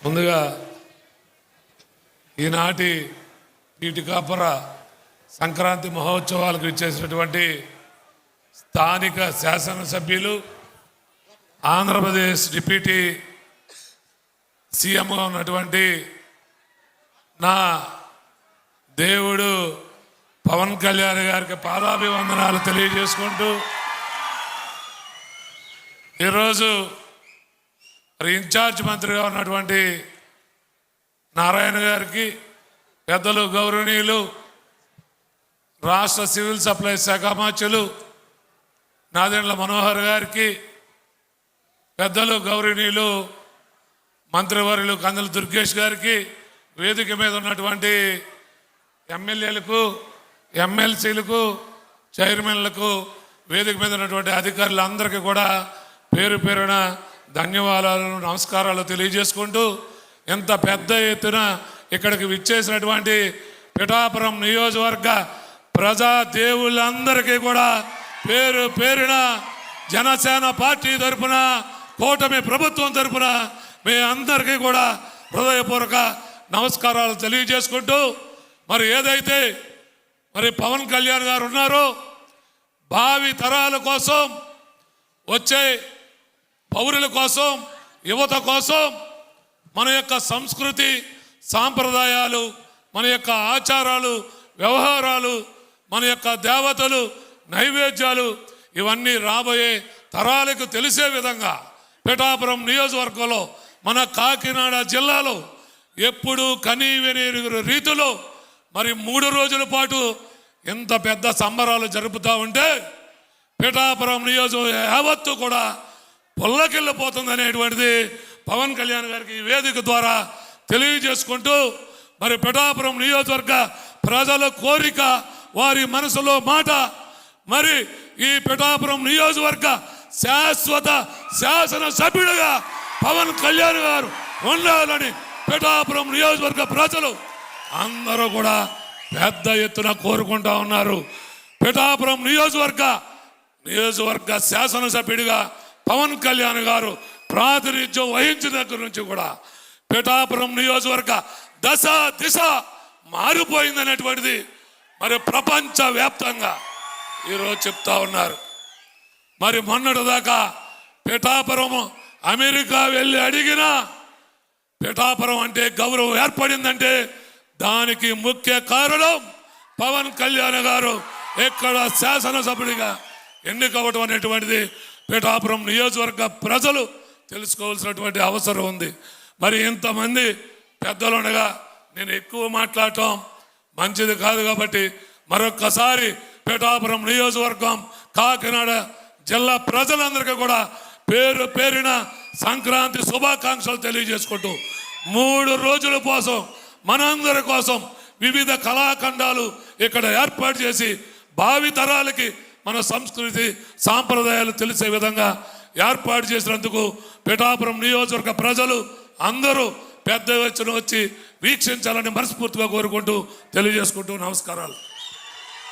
ముందుగా ఈనాటి ఈటికాపుర సంక్రాంతి మహోత్సవాలకు ఇచ్చేసినటువంటి స్థానిక శాసనసభ్యులు, ఆంధ్రప్రదేశ్ డిప్యూటీ సీఎంగా ఉన్నటువంటి నా దేవుడు పవన్ కళ్యాణ్ గారికి పాదాభివందనాలు తెలియజేసుకుంటూ, ఈరోజు ఇన్ఛార్జ్ మంత్రిగా ఉన్నటువంటి నారాయణ గారికి, పెద్దలు గౌరవనీయులు రాష్ట్ర సివిల్ సప్లైస్ శాఖ మంత్రులు నాదెండ్ల మనోహర్ గారికి, పెద్దలు గౌరవనీయులు మంత్రివర్యులు కందుల దుర్గేష్ గారికి, వేదిక మీద ఉన్నటువంటి ఎమ్మెల్యేలకు, ఎమ్మెల్సీలకు, చైర్మన్లకు, వేదిక మీద ఉన్నటువంటి అధికారులందరికీ కూడా పేరు పేరున ధన్యవాదాలు, నమస్కారాలు తెలియజేసుకుంటూ, ఎంత పెద్ద ఎత్తున ఇక్కడికి విచ్చేసినటువంటి పిఠాపురం నియోజకవర్గ ప్రజా దేవుళ్ళందరికీ కూడా పేరు పేరున జనసేన పార్టీ తరఫున, కూటమి ప్రభుత్వం తరఫున మీ అందరికీ కూడా హృదయపూర్వక నమస్కారాలు తెలియజేసుకుంటూ, మరి ఏదైతే పవన్ కళ్యాణ్ గారు ఉన్నారో, భావి తరాల కోసం, వచ్చే పౌరుల కోసం, యువత కోసం మన యొక్క సంస్కృతి సాంప్రదాయాలు, మన యొక్క ఆచారాలు, వ్యవహారాలు, మన యొక్క దేవతలు, నైవేద్యాలు ఇవన్నీ రాబోయే తరాలకు తెలిసే విధంగా పిఠాపురం నియోజకవర్గంలో, మన కాకినాడ జిల్లాలో ఎప్పుడు కనీవిని రీతిలో 3 రోజుల పాటు ఎంత పెద్ద సంబరాలు జరుపుతూ ఉంటే పిఠాపురం నియోజకవర్గం యావత్తు కూడా పొల్లకిల్లిపోతుంది అనేటువంటిది పవన్ కళ్యాణ్ గారికి ఈ వేదిక ద్వారా తెలియజేసుకుంటూ, పిఠాపురం నియోజకవర్గ ప్రజల కోరిక, వారి మనసులో మాట, ఈ పిఠాపురం నియోజకవర్గ శాశ్వత శాసన సభ్యుడిగా పవన్ కళ్యాణ్ గారు ఉండాలని పిఠాపురం నియోజకవర్గ ప్రజలు అందరూ కూడా పెద్ద ఎత్తున కోరుకుంటా ఉన్నారు. పిఠాపురం నియోజకవర్గ శాసనసభ్యుడిగా పవన్ కళ్యాణ్ గారు ప్రాతినిధ్యం వహించిన దగ్గర నుంచి కూడా పిఠాపురం నియోజకవర్గ దశ దిశ మారిపోయిందనేటువంటిది ప్రపంచ వ్యాప్తంగా ఈరోజు చెప్తా ఉన్నారు. మొన్నటి దాకా పిఠాపురం అమెరికా వెళ్ళి అడిగినా పిఠాపురం అంటే గౌరవం ఏర్పడిందంటే దానికి ముఖ్య కారణం పవన్ కళ్యాణ్ గారు ఇక్కడ శాసనసభ్యుడిగా ఎన్నికవడం అనేటువంటిది పిఠాపురం నియోజకవర్గ ప్రజలు తెలుసుకోవాల్సినటువంటి అవసరం ఉంది. ఇంతమంది పెద్దలుండగా నేను ఎక్కువ మాట్లాడటం మంచిది కాదు కాబట్టి మరొక్కసారి పిఠాపురం నియోజకవర్గం, కాకినాడ జిల్లా ప్రజలందరికీ కూడా పేరు పేరిన సంక్రాంతి శుభాకాంక్షలు తెలియజేసుకుంటూ, 3 రోజుల కోసం మనందరి కోసం వివిధ కళాఖండాలు ఇక్కడ ఏర్పాటు చేసి భావి తరాలకి మన సంస్కృతి సాంప్రదాయాలు తెలిసే విధంగా ఏర్పాటు చేసినందుకు పిఠాపురం నియోజకవర్గ ప్రజలు అందరూ పెద్ద ఎత్తున వచ్చి వీక్షించాలని మనస్ఫూర్తిగా కోరుకుంటూ తెలియజేసుకుంటూ నమస్కారాలు.